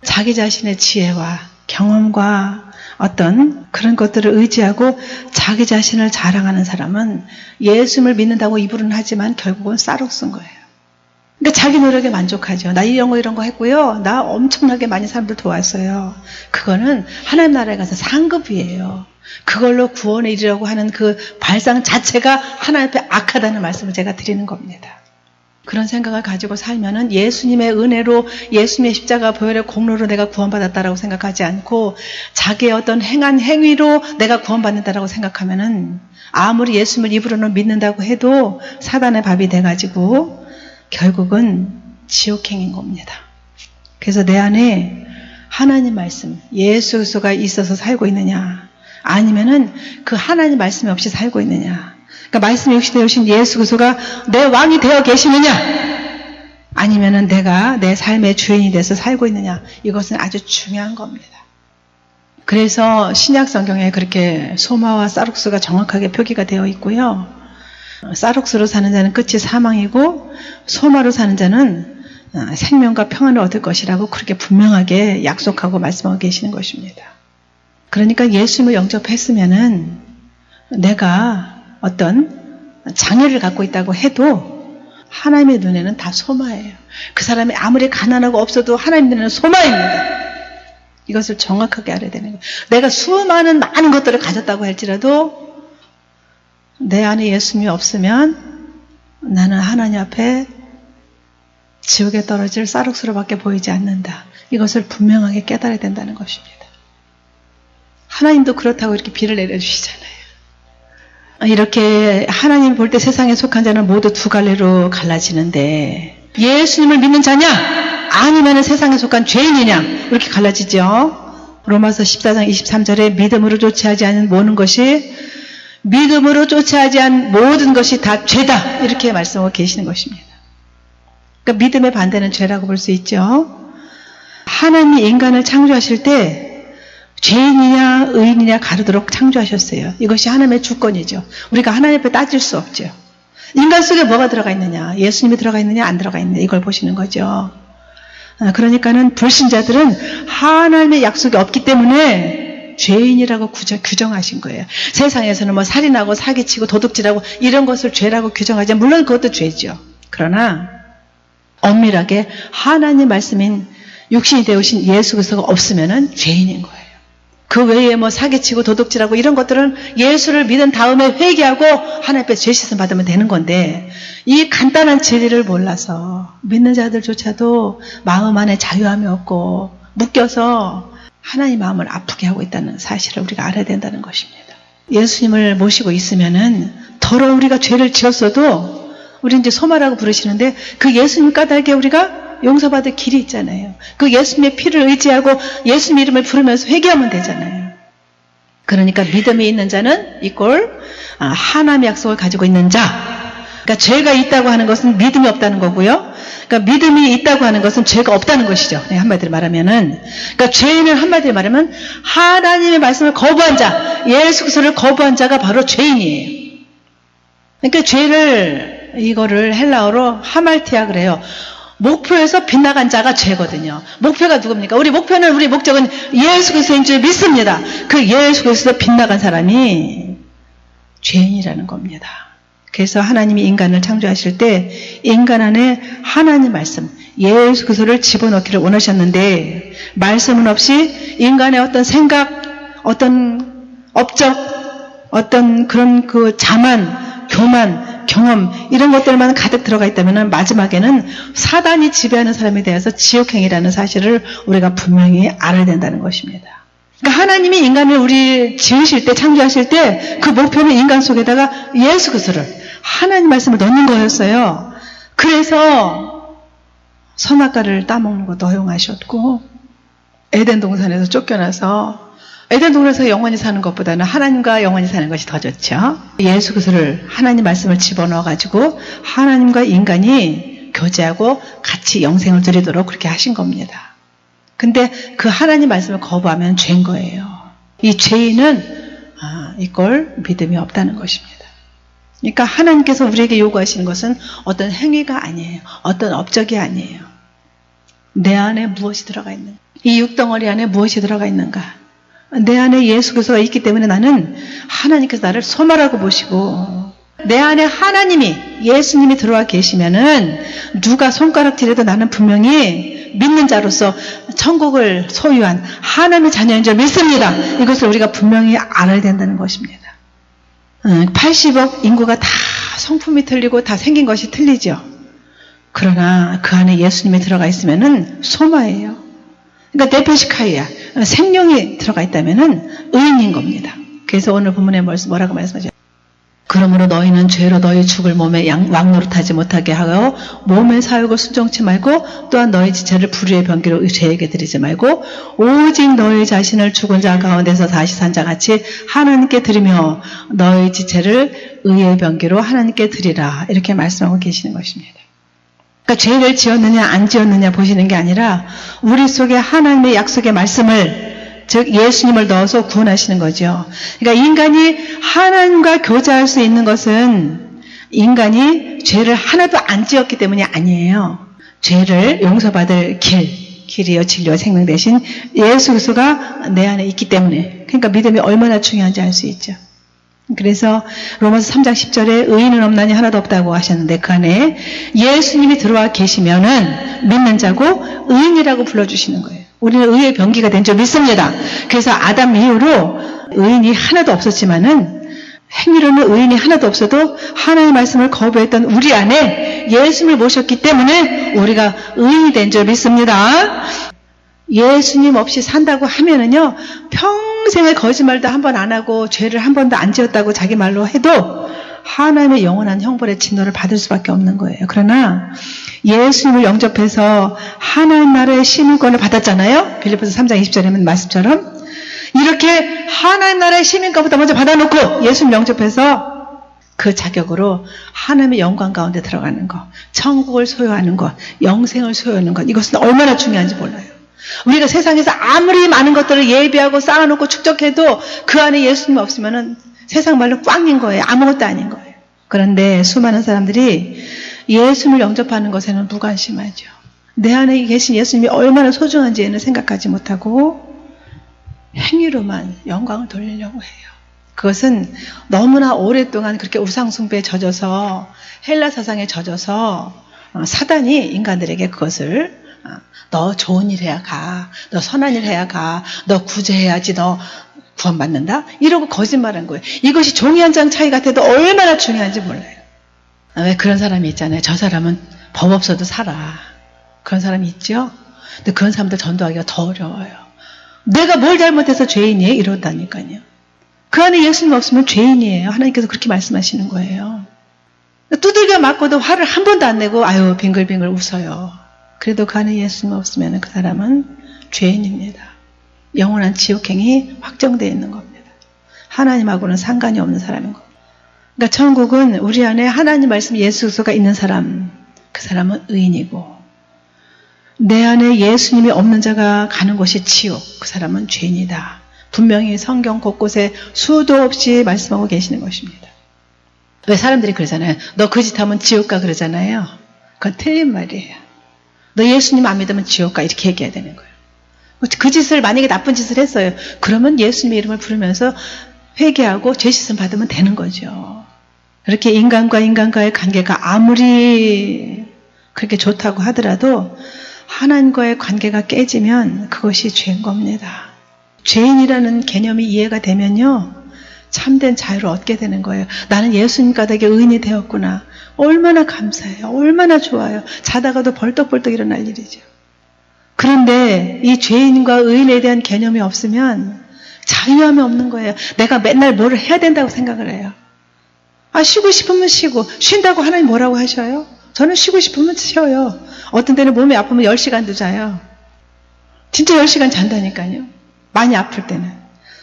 자기 자신의 지혜와 경험과 어떤 그런 것들을 의지하고 자기 자신을 자랑하는 사람은 예수님을 믿는다고 입으로는 하지만 결국은 쌀옥쓴 거예요. 그러니까 자기 노력에 만족하죠. 나 이 영어 이런 거 했고요. 나 엄청나게 많이 사람들 도왔어요. 그거는 하나님 나라에 가서 상급이에요. 그걸로 구원에 이르려고 하는 그 발상 자체가 하나님 앞에 악하다는 말씀을 제가 드리는 겁니다. 그런 생각을 가지고 살면은 예수님의 은혜로 예수님의 십자가 보혈의 공로로 내가 구원받았다라고 생각하지 않고 자기의 어떤 행한 행위로 내가 구원받는다라고 생각하면은 아무리 예수님을 입으로는 믿는다고 해도 사단의 밥이 돼가지고 결국은 지옥행인 겁니다. 그래서 내 안에 하나님 말씀, 예수 그리스도가 있어서 살고 있느냐, 아니면은 그 하나님 말씀이 없이 살고 있느냐. 그러니까 말씀이 없이 되오신 예수 그리스도가 내 왕이 되어 계시느냐, 아니면은 내가 내 삶의 주인이 돼서 살고 있느냐. 이것은 아주 중요한 겁니다. 그래서 신약 성경에 그렇게 소마와 사룩스가 정확하게 표기가 되어 있고요. 사룩스로 사는 자는 끝이 사망이고 소마로 사는 자는 생명과 평안을 얻을 것이라고 그렇게 분명하게 약속하고 말씀하고 계시는 것입니다. 그러니까 예수님을 영접했으면은 내가 어떤 장애를 갖고 있다고 해도 하나님의 눈에는 다 소마예요. 그 사람이 아무리 가난하고 없어도 하나님 눈에는 소마입니다. 이것을 정확하게 알아야 되는 거예요. 내가 수많은 많은 것들을 가졌다고 할지라도 내 안에 예수님이 없으면 나는 하나님 앞에 지옥에 떨어질 쌀국수로밖에 보이지 않는다. 이것을 분명하게 깨달아야 된다는 것입니다. 하나님도 그렇다고 이렇게 비를 내려주시잖아요. 이렇게 하나님 볼 때 세상에 속한 자는 모두 두 갈래로 갈라지는데 예수님을 믿는 자냐? 아니면 세상에 속한 죄인이냐? 이렇게 갈라지죠. 로마서 14장 23절에 믿음으로 쫓아하지 않은 모든 것이 다 죄다. 이렇게 말씀하고 계시는 것입니다. 그러니까 믿음의 반대는 죄라고 볼 수 있죠. 하나님이 인간을 창조하실 때 죄인이냐 의인이냐 가르도록 창조하셨어요. 이것이 하나님의 주권이죠. 우리가 하나님 앞에 따질 수 없죠. 인간 속에 뭐가 들어가 있느냐, 예수님이 들어가 있느냐 안 들어가 있느냐 이걸 보시는 거죠. 그러니까는 불신자들은 하나님의 약속이 없기 때문에 죄인이라고 규정하신 거예요. 세상에서는 뭐 살인하고 사기치고 도둑질하고 이런 것을 죄라고 규정하지, 물론 그것도 죄죠. 그러나 엄밀하게 하나님 말씀인 육신이 되오신 예수 그리스도가 없으면은 죄인인 거예요. 그 외에 뭐 사기치고 도둑질하고 이런 것들은 예수를 믿은 다음에 회개하고 하나님 앞에 죄 씻음 받으면 되는 건데, 이 간단한 진리를 몰라서 믿는 자들조차도 마음 안에 자유함이 없고 묶여서 하나님 마음을 아프게 하고 있다는 사실을 우리가 알아야 된다는 것입니다. 예수님을 모시고 있으면은 더러 우리가 죄를 지었어도 우리 이제 소마라고 부르시는데 그 예수님 까닭에 우리가 용서받을 길이 있잖아요. 그 예수님의 피를 의지하고 예수님 이름을 부르면서 회개하면 되잖아요. 그러니까 믿음이 있는 자는 이꼴 하나님의 약속을 가지고 있는 자. 그러니까 죄가 있다고 하는 것은 믿음이 없다는 거고요. 그러니까 믿음이 있다고 하는 것은 죄가 없다는 것이죠. 네, 한마디로 말하면은, 그러니까 죄인은 한마디로 말하면 하나님의 말씀을 거부한 자, 예수 그리스도를 거부한 자가 바로 죄인이에요. 그러니까 죄를 이거를 헬라어로 하말티아 그래요. 목표에서 빗나간 자가 죄거든요. 목표가 누굽니까? 우리 목적은 예수 그리스도인 줄 믿습니다. 그 예수 그리스도 빗나간 사람이 죄인이라는 겁니다. 그래서 하나님이 인간을 창조하실 때 인간 안에 하나님 말씀, 예수 그리스도를 집어넣기를 원하셨는데 말씀은 없이 인간의 어떤 생각, 어떤 업적, 어떤 그런 그 자만, 교만, 경험 이런 것들만 가득 들어가 있다면 마지막에는 사단이 지배하는 사람에 대해서 지옥행이라는 사실을 우리가 분명히 알아야 된다는 것입니다. 그러니까 하나님이 인간을 우리 지으실 때, 창조하실 때 그 목표는 인간 속에다가 예수 그리스도를, 하나님 말씀을 넣는 거였어요. 그래서 선악과를 따먹는 것도 허용하셨고 에덴 동산에서 쫓겨나서 에덴 동산에서 영원히 사는 것보다는 하나님과 영원히 사는 것이 더 좋죠. 예수 그리스도를, 하나님 말씀을 집어넣어가지고 하나님과 인간이 교제하고 같이 영생을 누리도록 그렇게 하신 겁니다. 근데 그 하나님 말씀을 거부하면 죄인 거예요. 이 죄인은 이걸 믿음이 없다는 것입니다. 그러니까 하나님께서 우리에게 요구하시는 것은 어떤 행위가 아니에요. 어떤 업적이 아니에요. 내 안에 무엇이 들어가 있는가? 이 육덩어리 안에 무엇이 들어가 있는가? 내 안에 예수 그리스도가 있기 때문에 나는 하나님께서 나를 소마라고 보시고, 내 안에 하나님이, 예수님이 들어와 계시면은 누가 손가락질해도 나는 분명히 믿는 자로서 천국을 소유한 하나님의 자녀인 줄 믿습니다. 이것을 우리가 분명히 알아야 된다는 것입니다. 80억 인구가 다 성품이 틀리고 다 생긴 것이 틀리죠. 그러나 그 안에 예수님이 들어가 있으면은 소마예요. 그러니까 네페시카이야, 생명이 들어가 있다면은 의인인 겁니다. 그래서 오늘 본문에 뭐라고 말씀하죠? 그러므로 너희는 죄로 너희 죽을 몸에 왕노릇하지 못하게 하고 몸의 사욕을 순종치 말고 또한 너희 지체를 불의의 병기로 죄에게 드리지 말고 오직 너희 자신을 죽은 자 가운데서 다시 산 자같이 하나님께 드리며 너희 지체를 의의 병기로 하나님께 드리라. 이렇게 말씀하고 계시는 것입니다. 그러니까 죄를 지었느냐 안 지었느냐 보시는 게 아니라 우리 속에 하나님의 약속의 말씀을, 즉 예수님을 넣어서 구원하시는 거죠. 그러니까 인간이 하나님과 교제할 수 있는 것은 인간이 죄를 하나도 안 지었기 때문이 아니에요. 죄를 용서받을 길이요 진리와 생명 대신 예수 그리스도가 내 안에 있기 때문에, 그러니까 믿음이 얼마나 중요한지 알 수 있죠. 그래서 로마서 3장 10절에 의인은 없나니 하나도 없다고 하셨는데 그 안에 예수님이 들어와 계시면은 믿는 자고 의인이라고 불러주시는 거예요. 우리는 의의 병기가 된 줄 믿습니다. 그래서 아담 이후로 의인이 하나도 없었지만은 행위로는 의인이 하나도 없어도 하나님의 말씀을 거부했던 우리 안에 예수님을 모셨기 때문에 우리가 의인이 된 줄 믿습니다. 예수님 없이 산다고 하면은요, 평생에 거짓말도 한 번 안 하고 죄를 한 번도 안 지었다고 자기 말로 해도 하나님의 영원한 형벌의 진노를 받을 수밖에 없는 거예요. 그러나 예수님을 영접해서 하나님 나라의 시민권을 받았잖아요. 빌립보서 3장 20절에 있는 말씀처럼 이렇게 하나님 나라의 시민권부터 먼저 받아놓고 예수님 영접해서 그 자격으로 하나님의 영광 가운데 들어가는 것, 천국을 소유하는 것, 영생을 소유하는 것, 이것은 얼마나 중요한지 몰라요. 우리가 세상에서 아무리 많은 것들을 예비하고 쌓아놓고 축적해도 그 안에 예수님 없으면은 세상 말로 꽝인 거예요. 아무것도 아닌 거예요. 그런데 수많은 사람들이 예수님을 영접하는 것에는 무관심하죠. 내 안에 계신 예수님이 얼마나 소중한지에는 생각하지 못하고 행위로만 영광을 돌리려고 해요. 그것은 너무나 오랫동안 그렇게 우상숭배에 젖어서 헬라 사상에 젖어서 사단이 인간들에게 그것을 너 좋은 일 해야 가, 너 선한 일 해야 가, 너 구제해야지 너 구원받는다? 이러고 거짓말한 거예요. 이것이 종이 한 장 차이 같아도 얼마나 중요한지 몰라요. 왜 그런 사람이 있잖아요. 저 사람은 법 없어도 살아. 그런 사람이 있죠? 근데 그런 사람들 전도하기가 더 어려워요. 내가 뭘 잘못해서 죄인이에요? 이러다니까요. 그 안에 예수님 없으면 죄인이에요. 하나님께서 그렇게 말씀하시는 거예요. 두들겨 맞고도 화를 한 번도 안 내고 아유 빙글빙글 웃어요. 그래도 그 안에 예수님 없으면 그 사람은 죄인입니다. 영원한 지옥행이 확정되어 있는 겁니다. 하나님하고는 상관이 없는 사람인 겁니다. 그러니까 천국은 우리 안에 하나님 말씀 예수 그리스도가 있는 사람, 그 사람은 의인이고 내 안에 예수님이 없는 자가 가는 곳이 지옥, 그 사람은 죄인이다. 분명히 성경 곳곳에 수도 없이 말씀하고 계시는 것입니다. 왜 사람들이 그러잖아요. 너 그 짓 하면 지옥 가 그러잖아요. 그건 틀린 말이에요. 너 예수님 안 믿으면 지옥 가 이렇게 얘기해야 되는 거예요. 그 짓을 만약에 나쁜 짓을 했어요. 그러면 예수님의 이름을 부르면서 회개하고 죄 씻음 받으면 되는 거죠. 그렇게 인간과 인간과의 관계가 아무리 그렇게 좋다고 하더라도 하나님과의 관계가 깨지면 그것이 죄인 겁니다. 죄인이라는 개념이 이해가 되면요. 참된 자유를 얻게 되는 거예요. 나는 예수님 가닥에 의인이 되었구나. 얼마나 감사해요. 얼마나 좋아요. 자다가도 벌떡벌떡 일어날 일이죠. 그런데 이 죄인과 의인에 대한 개념이 없으면 자유함이 없는 거예요. 내가 맨날 뭐를 해야 된다고 생각을 해요. 쉬고 싶으면 쉬고 쉰다고 하나님 뭐라고 하셔요? 저는 쉬고 싶으면 쉬어요. 어떤 때는 몸이 아프면 10시간도 자요. 진짜 10시간 잔다니까요. 많이 아플 때는.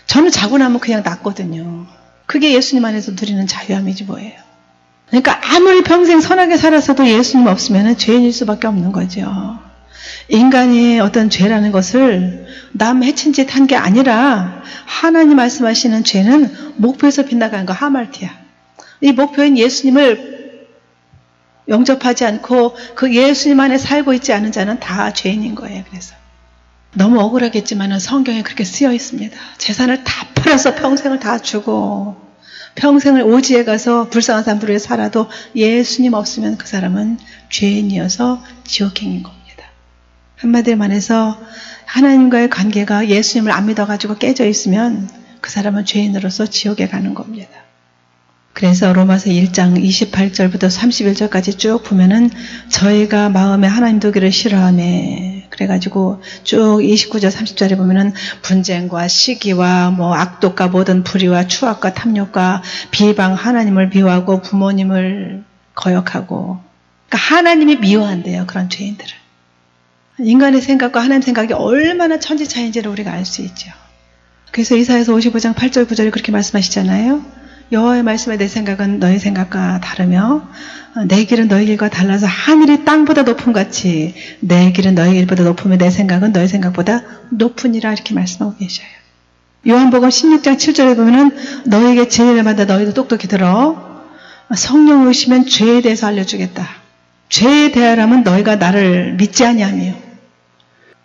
저는 자고 나면 그냥 낫거든요. 그게 예수님 안에서 누리는 자유함이지 뭐예요. 그러니까 아무리 평생 선하게 살았어도 예수님 없으면 죄인일 수밖에 없는 거죠. 인간이 어떤 죄라는 것을 남 해친 짓 한 게 아니라 하나님 말씀하시는 죄는 목표에서 빗나가는 거 하말티야. 이 목표인 예수님을 영접하지 않고 그 예수님 안에 살고 있지 않은 자는 다 죄인인 거예요. 그래서 너무 억울하겠지만 성경에 그렇게 쓰여 있습니다. 재산을 다 팔아서 평생을 다 주고 평생을 오지에 가서 불쌍한 사람들 위해 살아도 예수님 없으면 그 사람은 죄인이어서 지옥행인 겁니다. 한마디로 말해서 하나님과의 관계가 예수님을 안 믿어가지고 깨져 있으면 그 사람은 죄인으로서 지옥에 가는 겁니다. 그래서 로마서 1장 28절부터 31절까지 쭉 보면은 저희가 마음에 하나님 두기를 싫어하며 그래가지고 쭉 29절 30절에 보면은 분쟁과 시기와 악독과 모든 불의와 추악과 탐욕과 비방 하나님을 미워하고 부모님을 거역하고 그러니까 하나님이 미워한대요. 그런 죄인들을. 인간의 생각과 하나님 생각이 얼마나 천지 차이인지를 우리가 알 수 있죠. 그래서 이사야서 55장 8절 9절에 그렇게 말씀하시잖아요. 여호와의 말씀에 내 생각은 너희 생각과 다르며 내 길은 너희 길과 달라서 하늘이 땅보다 높음 같이 내 길은 너희 길보다 높으며 내 생각은 너희 생각보다 높으니라 이렇게 말씀하고 계셔요. 요한복음 16장 7절에 보면은 너희에게 진리를 받아 너희도 똑똑히 들어 성령을 오시면 죄에 대해서 알려주겠다. 죄에 대하라면 너희가 나를 믿지 아니하며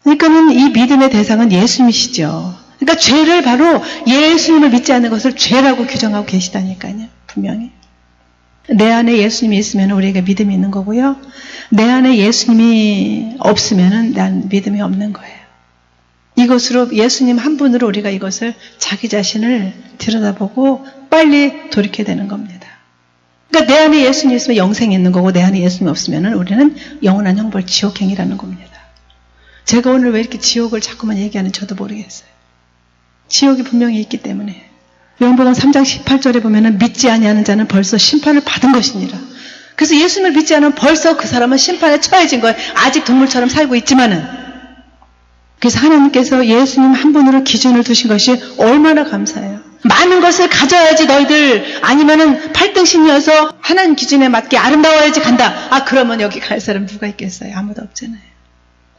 그러니까는 이 믿음의 대상은 예수님이시죠. 그러니까 죄를 바로 예수님을 믿지 않는 것을 죄라고 규정하고 계시다니까요. 분명히. 내 안에 예수님이 있으면 우리에게 믿음이 있는 거고요. 내 안에 예수님이 없으면 난 믿음이 없는 거예요. 이것으로 예수님 한 분으로 우리가 이것을 자기 자신을 들여다보고 빨리 돌이켜야 되는 겁니다. 그러니까 내 안에 예수님이 있으면 영생이 있는 거고 내 안에 예수님이 없으면 우리는 영원한 형벌 지옥행이라는 겁니다. 제가 오늘 왜 이렇게 지옥을 자꾸만 얘기하는지 저도 모르겠어요. 지옥이 분명히 있기 때문에. 요한복음 3장 18절에 보면은 믿지 아니하는 자는 벌써 심판을 받은 것이니라. 그래서 예수님을 믿지 않으면 벌써 그 사람은 심판에 처해진 거예요. 아직 동물처럼 살고 있지만은. 그래서 하나님께서 예수님 한 분으로 기준을 두신 것이 얼마나 감사해요. 많은 것을 가져야지 너희들, 아니면은 8등신이어서 하나님 기준에 맞게 아름다워야지 간다. 아, 그러면 여기 갈 사람 누가 있겠어요? 아무도 없잖아요.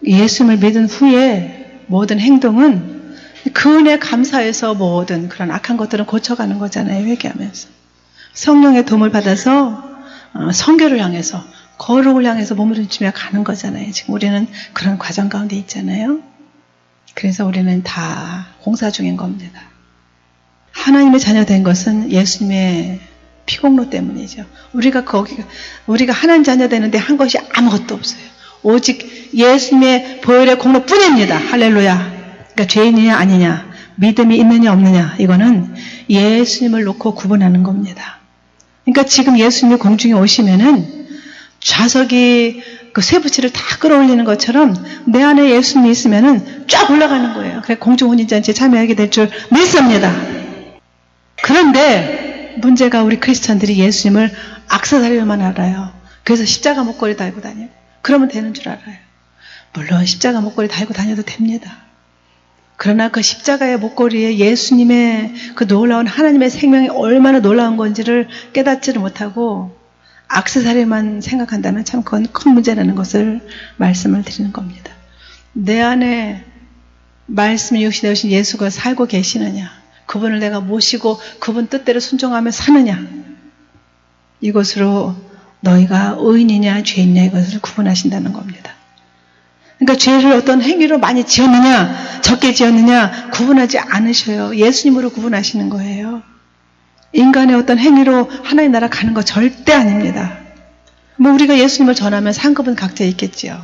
예수님을 믿은 후에 모든 행동은 그 은혜 감사해서 모든 그런 악한 것들은 고쳐가는 거잖아요. 회개하면서. 성령의 도움을 받아서 성결을 향해서, 거룩을 향해서 몸을 움츠며 가는 거잖아요. 지금 우리는 그런 과정 가운데 있잖아요. 그래서 우리는 다 공사 중인 겁니다. 하나님의 자녀 된 것은 예수님의 피공로 때문이죠. 우리가 하나님 자녀 되는데 한 것이 아무것도 없어요. 오직 예수님의 보혈의 공로뿐입니다. 할렐루야. 그러니까 죄인이냐 아니냐, 믿음이 있느냐 없느냐, 이거는 예수님을 놓고 구분하는 겁니다. 그러니까 지금 예수님이 공중에 오시면은 좌석이 그 쇠붙이를 다 끌어올리는 것처럼 내 안에 예수님이 있으면은 쫙 올라가는 거예요. 그래 공중혼인잔치에 참여하게 될 줄 믿습니다. 그런데 문제가 우리 크리스찬들이 예수님을 악사사리로만 알아요. 그래서 십자가 목걸이 달고 다녀요. 그러면 되는 줄 알아요. 물론 십자가 목걸이 달고 다녀도 됩니다. 그러나 그 십자가의 목걸이에 예수님의 그 놀라운 하나님의 생명이 얼마나 놀라운 건지를 깨닫지를 못하고 액세서리만 생각한다면 참 그건 큰 문제라는 것을 말씀을 드리는 겁니다. 내 안에 말씀이 육신에 오신 예수가 살고 계시느냐, 그분을 내가 모시고 그분 뜻대로 순종하며 사느냐, 이것으로 너희가 의인이냐 죄인이냐 이것을 구분하신다는 겁니다. 그러니까 죄를 어떤 행위로 많이 지었느냐 적게 지었느냐 구분하지 않으셔요. 예수님으로 구분하시는 거예요. 인간의 어떤 행위로 하나님 나라 가는 거 절대 아닙니다. 뭐 우리가 예수님을 전하면 상급은 각자 있겠지요.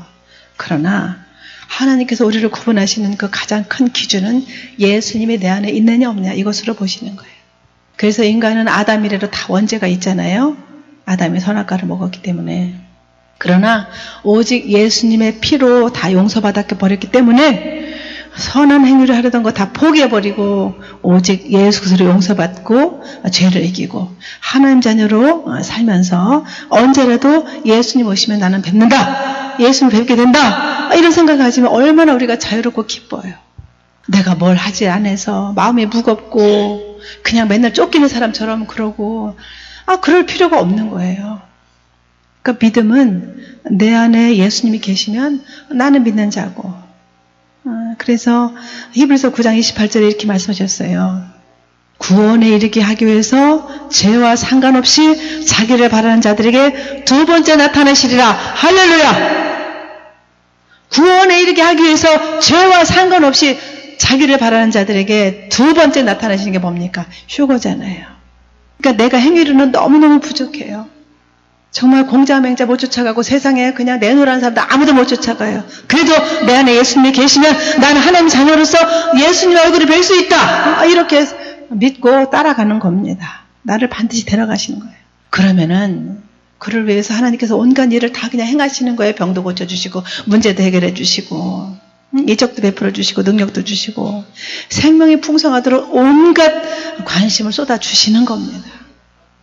그러나 하나님께서 우리를 구분하시는 그 가장 큰 기준은 예수님이 내 안에 있느냐 없느냐 이것으로 보시는 거예요. 그래서 인간은 아담 이래로 다 원죄가 있잖아요. 아담이 선악과를 먹었기 때문에. 그러나 오직 예수님의 피로 다 용서받았게 버렸기 때문에 선한 행위를 하려던 거 다 포기해버리고 오직 예수 그리스도로 용서받고 죄를 이기고 하나님 자녀로 살면서 언제라도 예수님 오시면 나는 뵙는다, 예수님 뵙게 된다, 이런 생각을 가지면 얼마나 우리가 자유롭고 기뻐요. 내가 뭘 하지 않아서 마음이 무겁고 그냥 맨날 쫓기는 사람처럼 그러고 그럴 필요가 없는 거예요. 그러니까 믿음은 내 안에 예수님이 계시면 나는 믿는 자고, 그래서 히브리서 9장 28절에 이렇게 말씀하셨어요. 구원에 이르게 하기 위해서 죄와 상관없이 자기를 바라는 자들에게 두 번째 나타나시리라. 할렐루야. 구원에 이르게 하기 위해서 죄와 상관없이 자기를 바라는 자들에게 두 번째 나타나시는 게 뭡니까? 휴거잖아요. 그러니까 내가 행위로는 너무너무 부족해요. 정말 공자맹자 못 쫓아가고 세상에 그냥 내놓으라는 사람들 아무도 못 쫓아가요. 그래도 내 안에 예수님이 계시면 나는 하나님 자녀로서 예수님 얼굴을 뵐 수 있다, 이렇게 믿고 따라가는 겁니다. 나를 반드시 데려가시는 거예요. 그러면은 그를 위해서 하나님께서 온갖 일을 다 그냥 행하시는 거예요. 병도 고쳐주시고 문제도 해결해 주시고 이적도 베풀어 주시고 능력도 주시고 생명이 풍성하도록 온갖 관심을 쏟아 주시는 겁니다.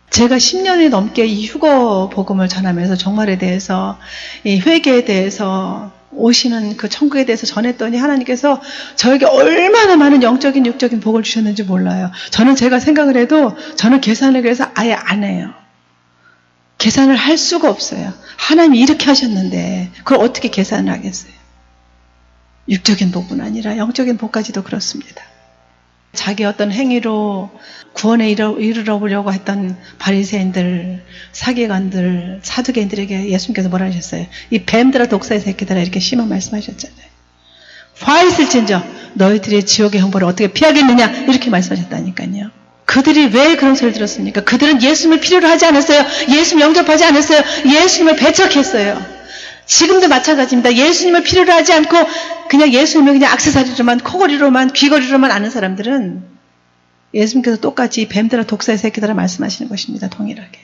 제가 10년이 넘게 이 휴거 복음을 전하면서 종말에 대해서, 이 회개에 대해서, 오시는 그 천국에 대해서 전했더니 하나님께서 저에게 얼마나 많은 영적인 육적인 복을 주셨는지 몰라요. 저는 제가 생각을 해도 저는 계산을 그래서 아예 안 해요. 계산을 할 수가 없어요. 하나님이 이렇게 하셨는데 그걸 어떻게 계산을 하겠어요. 육적인 복뿐 아니라 영적인 복까지도 그렇습니다. 자기 어떤 행위로 구원에 이르러보려고 했던 바리새인들, 사기관들, 사두개인들에게 예수님께서 뭐라 하셨어요? 이 뱀들아 독사의 새끼들아, 이렇게 심한 말씀하셨잖아요. 화 있을진저 너희들이 지옥의 형벌을 어떻게 피하겠느냐, 이렇게 말씀하셨다니까요. 그들이 왜 그런 소리를 들었습니까? 그들은 예수님을 필요로 하지 않았어요. 예수님 영접하지 않았어요. 예수님을 배척했어요. 지금도 마찬가지입니다. 예수님을 필요로 하지 않고 그냥 예수님을 그냥 액세서리로만, 코걸이로만, 귀걸이로만 아는 사람들은 예수님께서 똑같이 뱀들아 독사의 새끼들아 말씀하시는 것입니다. 동일하게.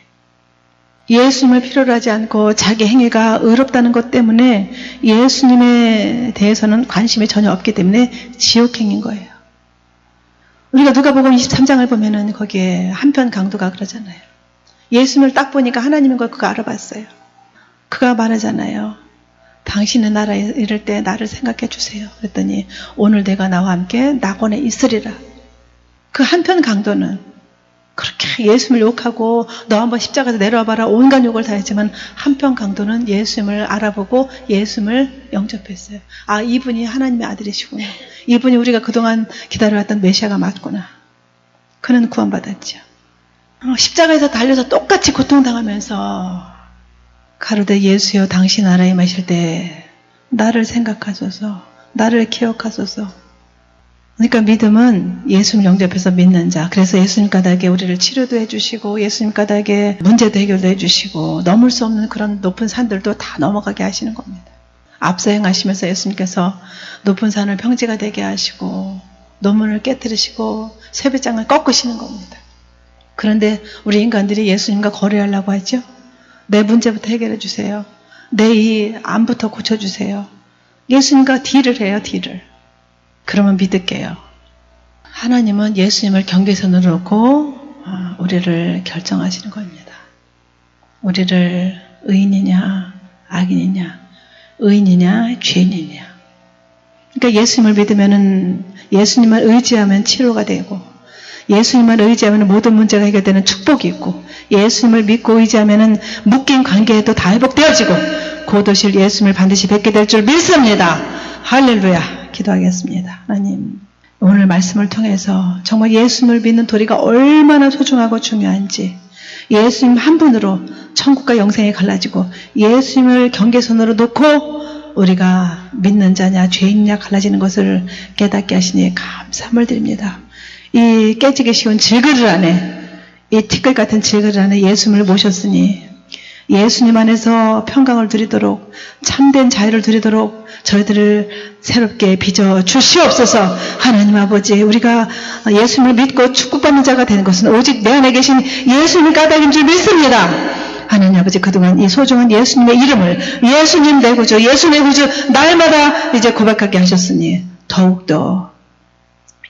예수님을 필요로 하지 않고 자기 행위가 의롭다는 것 때문에 예수님에 대해서는 관심이 전혀 없기 때문에 지옥행인 거예요. 우리가 누가복음 23장을 보면은 거기에 한편 강도가 그러잖아요. 예수님을 딱 보니까 하나님인 걸 그가 알아봤어요. 그가 말하잖아요. 당신의 나라에 이를 때 나를 생각해 주세요. 그랬더니 오늘 내가 나와 함께 낙원에 있으리라. 그 한편 강도는 그렇게 예수님을 욕하고 너 한번 십자가에서 내려와 봐라 온갖 욕을 다 했지만 한편 강도는 예수님을 알아보고 예수님을 영접했어요. 아, 이분이 하나님의 아들이시구나. 이분이 우리가 그동안 기다려왔던 메시아가 맞구나. 그는 구원받았죠. 십자가에서 달려서 똑같이 고통당하면서 가로되 예수여 당신 나라에 임하실 때 나를 생각하소서, 나를 기억하소서. 그러니까 믿음은 예수님 영접해서 믿는 자. 그래서 예수님 까닭에 우리를 치료도 해주시고 예수님 까닭에 문제도 해결도 해주시고 넘을 수 없는 그런 높은 산들도 다 넘어가게 하시는 겁니다. 앞서 행하시면서 예수님께서 높은 산을 평지가 되게 하시고 논문을 깨뜨리시고 쇠배짱을 꺾으시는 겁니다. 그런데 우리 인간들이 예수님과 거래하려고 하죠. 내 문제부터 해결해 주세요. 내 이 암부터 고쳐주세요. 예수님과 딜을 해요. 딜을. 그러면 믿을게요. 하나님은 예수님을 경계선으로 놓고 우리를 결정하시는 겁니다. 우리를 의인이냐 악인이냐, 의인이냐 죄인이냐. 그러니까 예수님을 믿으면은 예수님을 의지하면 치료가 되고 예수님을 의지하면 모든 문제가 해결되는 축복이 있고 예수님을 믿고 의지하면은 묶인 관계에도 다 회복되어지고 곧 오실 예수님을 반드시 뵙게 될 줄 믿습니다. 할렐루야. 기도하겠습니다. 하나님, 오늘 말씀을 통해서 정말 예수님을 믿는 도리가 얼마나 소중하고 중요한지 예수님 한 분으로 천국과 영생이 갈라지고 예수님을 경계선으로 놓고 우리가 믿는 자냐 죄인이냐 갈라지는 것을 깨닫게 하시니 감사함을 드립니다. 이 깨지기 쉬운 질그릇 안에 이 티끌 같은 질그릇 안에 예수님을 모셨으니 예수님 안에서 평강을 누리도록 참된 자유를 누리도록 저희들을 새롭게 빚어 주시옵소서. 하나님 아버지, 우리가 예수님을 믿고 축복받는 자가 되는 것은 오직 내 안에 계신 예수님 까닭인 줄 믿습니다. 하나님 아버지, 그동안 이 소중한 예수님의 이름을 예수님 내 구주, 예수님의 구주 날마다 이제 고백하게 하셨으니 더욱더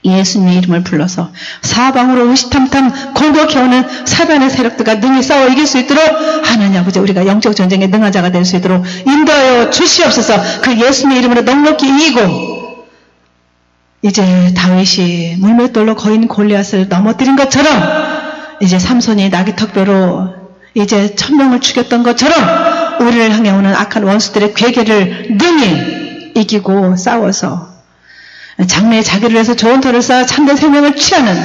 예수님의 이름을 불러서 사방으로 호시탐탐 공격해오는 사단의 세력들과 능히 싸워 이길 수 있도록 하나님 아버지, 우리가 영적 전쟁에 능한 자가 될 수 있도록 인도하여 주시옵소서. 그 예수님의 이름으로 넉넉히 이기고 이제 다윗이 물맷돌로 거인 골리앗을 넘어뜨린 것처럼 이제 삼손이 나귀턱뼈로 이제 1000명을 죽였던 것처럼 우리를 향해 오는 악한 원수들의 괴계를 능히 이기고 싸워서 장래에 자기를 위해서 좋은 터를 쌓아 참된 생명을 취하는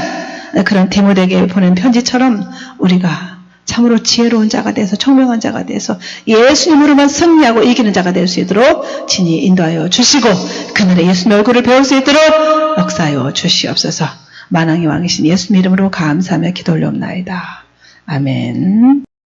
그런 디모데에게 보낸 편지처럼 우리가 참으로 지혜로운 자가 돼서 총명한 자가 돼서 예수님으로만 승리하고 이기는 자가 될 수 있도록 친히 인도하여 주시고 그날에 예수님의 얼굴을 배울 수 있도록 역사하여 주시옵소서. 만왕의 왕이신 예수님 이름으로 감사하며 기도 올려옵나이다. 아멘.